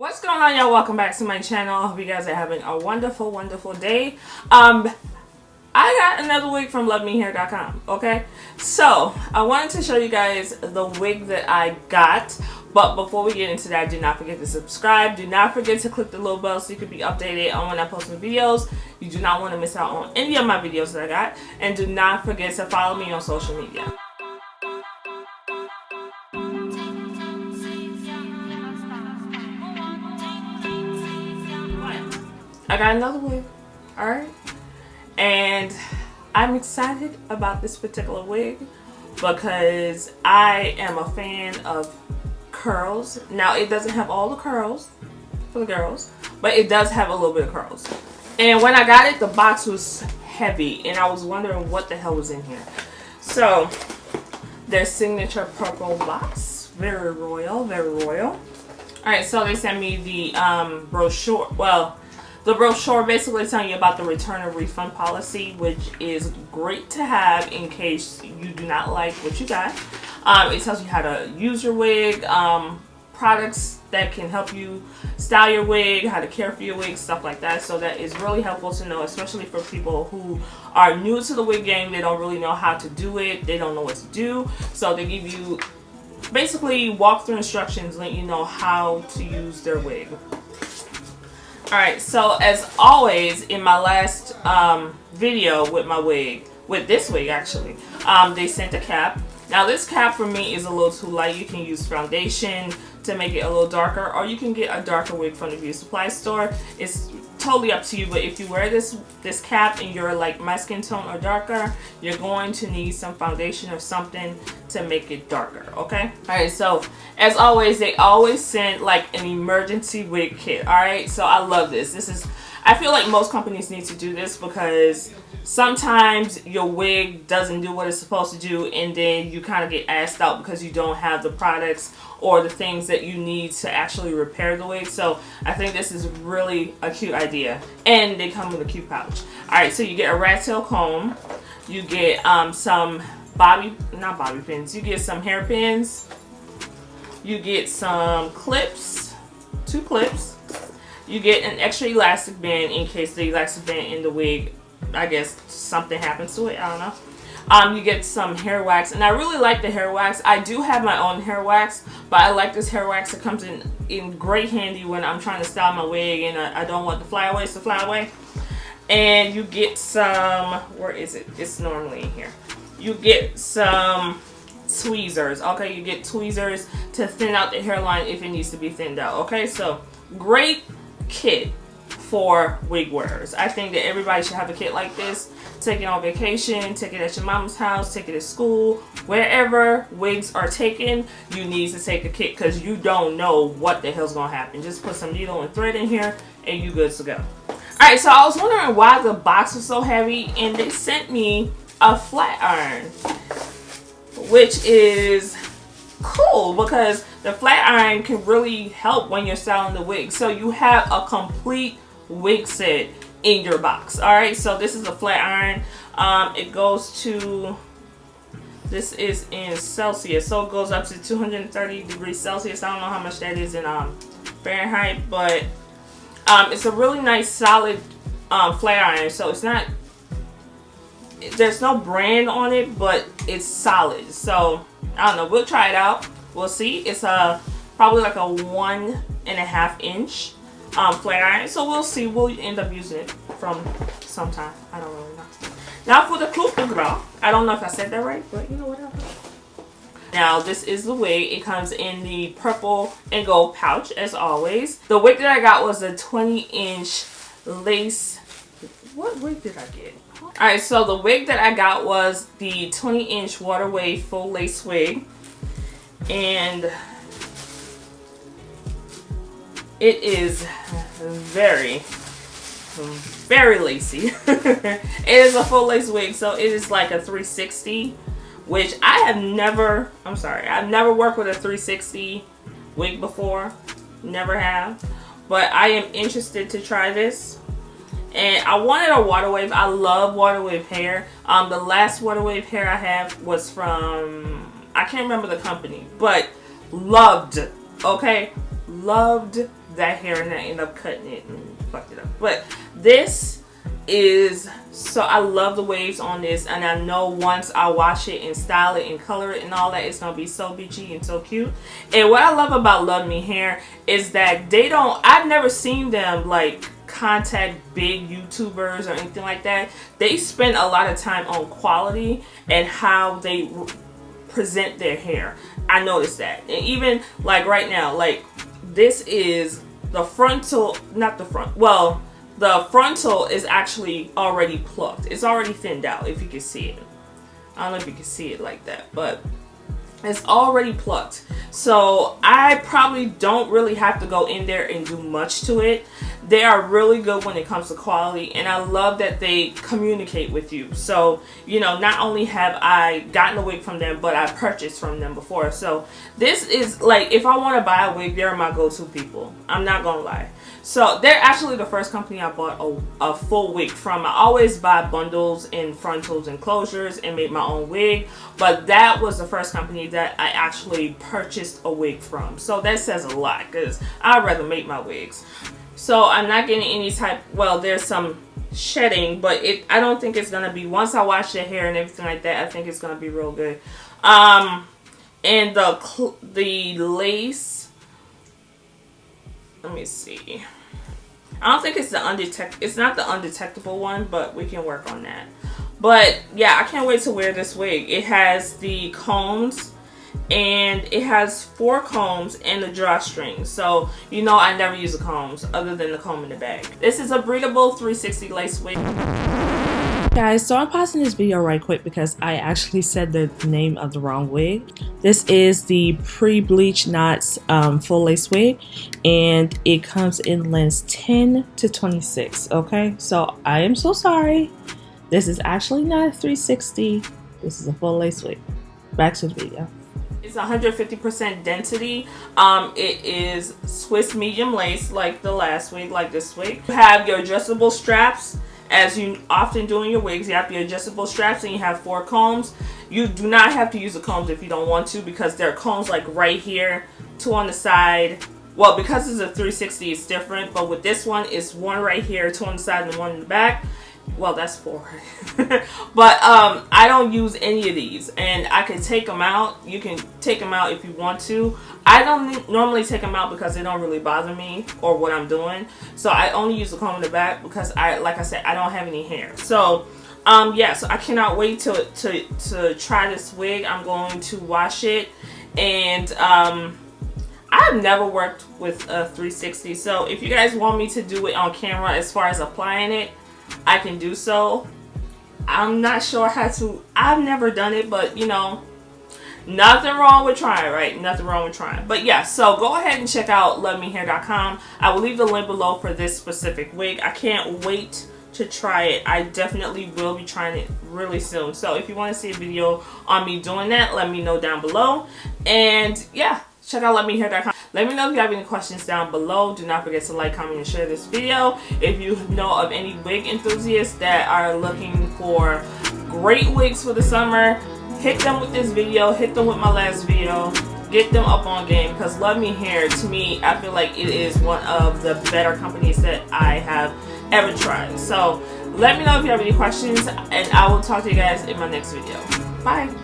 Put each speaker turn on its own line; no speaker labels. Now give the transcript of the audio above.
What's going on, y'all? Welcome back to my channel. I hope you guys are having a wonderful day. I got another wig from luvmehair.com. Okay, so I wanted to show you guys the wig that I got, but before we get into that, do not forget to subscribe. Do not forget to click the little bell so you can be updated on when I post new videos. You do not want to miss out on any of my videos that I got, and do not forget to follow me on social media. I got another wig, alright? And I'm excited about this particular wig because I am a fan of curls. Now, it doesn't have all the curls for the girls, but it does have a little bit of curls. And when I got it, the box was heavy, and I was wondering what the hell was in here. So, their signature purple box. Very royal, very royal. Alright, so they sent me the brochure. Well, the brochure basically telling you about the return or refund policy, which is great to have in case you do not like what you got. It tells you how to use your wig, products that can help you style your wig, how to care for your wig, stuff like that. So that is really helpful to know, especially for people who are new to the wig game. They don't really know how to do it. They don't know what to do. So they give you basically walkthrough instructions, letting you know how to use their wig. Alright, so as always, in my last video with my wig, with this wig actually, they sent a cap. Now this cap for me is a little too light. You can use foundation to make it a little darker, or you can get a darker wig from the beauty supply store. It's totally up to you, but if you wear this cap and you're like my skin tone or darker, you're going to need some foundation or something to make it darker, okay? Alright, so as always, they always send like an emergency wig kit. Alright, so I love this. I feel like most companies need to do this because sometimes your wig doesn't do what it's supposed to do, and then you kind of get asked out because you don't have the products or the things that you need to actually repair the wig. So I think this is really a cute idea, and they come with a cute pouch. Alright, so you get a rat tail comb, you get some not bobby pins, you get some hairpins, you get some clips, 2 clips, you get an extra elastic band in case the elastic band in the wig, I guess something happens to it, I don't know. You get some hair wax, and I really like the hair wax. I do have my own hair wax, but I like this hair wax. It comes in great handy when I'm trying to style my wig and I don't want the flyaways to fly away. And you get some, where is it? It's normally in here. You get some tweezers, okay? You get tweezers to thin out the hairline if it needs to be thinned out, okay? So, great kit for wig wearers. I think that everybody should have a kit like this. Take it on vacation, take it at your mom's house, take it at school, wherever wigs are taken, you need to take a kit because you don't know what the hell's gonna happen. Just put some needle and thread in here and you good to go. Alright, so I was wondering why the box was so heavy, and they sent me a flat iron, which is cool because the flat iron can really help when you're styling the wig. So you have a complete wig set in your box. Alright, so this is a flat iron. It goes to, this is in Celsius, so it goes up to 230 degrees Celsius. I don't know how much that is in Fahrenheit, but it's a really nice solid flat iron. So it's not, there's no brand on it, but it's solid. So I don't know, we'll try it out, we'll see. It's probably like a 1.5 inch flat iron, so we'll see. We'll end up using it from sometime. I don't really know. Now for the coup de grace. I don't know if I said that right, but you know, whatever. Now this is the wig. It comes in the purple and gold pouch as always. The wig that I got was a 20-inch lace. What wig did I get? Alright, so the wig that I got was the 20-inch water wave full lace wig, and it is very lacy. It is a full lace wig, so it is like a 360, which I have never, I've never worked with a 360 wig before. Never have. But I am interested to try this. And I wanted a water wave. I love water wave hair. The last water wave hair I have was from, I can't remember the company, but loved, okay? Loved that hair and I ended up cutting it and fucked it up. But this is, so I love the waves on this, and I know once I wash it and style it and color it and all that, it's gonna be so beachy and so cute. And what I love about Luvme Hair is that they don't, I've never seen them like contact big YouTubers or anything like that. They spend a lot of time on quality and how they present their hair. I noticed that. And even like right now, like this is the frontal, not the front, well, the frontal is actually already plucked. It's already thinned out, if you can see it. I don't know if you can see it like that, but it's already plucked. So I probably don't really have to go in there and do much to it. They are really good when it comes to quality, and I love that they communicate with you. So, you know, not only have I gotten a wig from them, but I purchased from them before. So this is like, if I want to buy a wig, they're my go-to people. I'm not gonna lie. So they're actually the first company I bought a full wig from. I always buy bundles and frontals and closures and make my own wig, but that was the first company that I actually purchased a wig from. So that says a lot, because I'd rather make my wigs. So I'm not getting any type, well, there's some shedding, but I don't think it's gonna be, once I wash the hair and everything like that, I think it's gonna be real good. And the lace, let me see. I don't think it's the it's not the undetectable one, but we can work on that. But yeah, I can't wait to wear this wig. It has the combs, and it has 4 combs and the drawstring. So, you know, I never use the combs other than the comb in the bag. This is a breathable 360 lace wig. Guys, so I'm pausing this video right quick because I actually said the name of the wrong wig. This is the pre-bleach knots full lace wig, and it comes in lengths 10 to 26. Okay, so I am so sorry. This is actually not a 360. This is a full lace wig. Back to the video. It's 150% density. It is Swiss medium lace, like the last wig, like this wig. You have your adjustable straps, as you often do in your wigs. You have your adjustable straps, and you have 4 combs. You do not have to use the combs if you don't want to, because there are combs like right here, 2 on the side. Well, because it's a 360, it's different, but with this one, it's 1 right here, 2 on the side, and 1 in the back. Well, that's 4. But I don't use any of these, and I can take them out. You can take them out if you want to. I don't normally take them out because they don't really bother me or what I'm doing. So I only use the comb in the back because like I said, I don't have any hair. So yeah, so I cannot wait to try this wig. I'm going to wash it, and I've never worked with a 360. So if you guys want me to do it on camera as far as applying it, I can do so. I'm not sure how to. I've never done it, but you know, nothing wrong with trying, right? Nothing wrong with trying. But yeah, so go ahead and check out luvmehair.com. I will leave the link below for this specific wig. I can't wait to try it. I definitely will be trying it really soon. So if you want to see a video on me doing that, let me know down below. And yeah, check out luvmehair.com. Let me know if you have any questions down below. Do not forget to like, comment, and share this video. If you know of any wig enthusiasts that are looking for great wigs for the summer, hit them with this video. Hit them with my last video. Get them up on game, because Luvme Hair, to me, I feel like it is one of the better companies that I have ever tried. So let me know if you have any questions, and I will talk to you guys in my next video. Bye.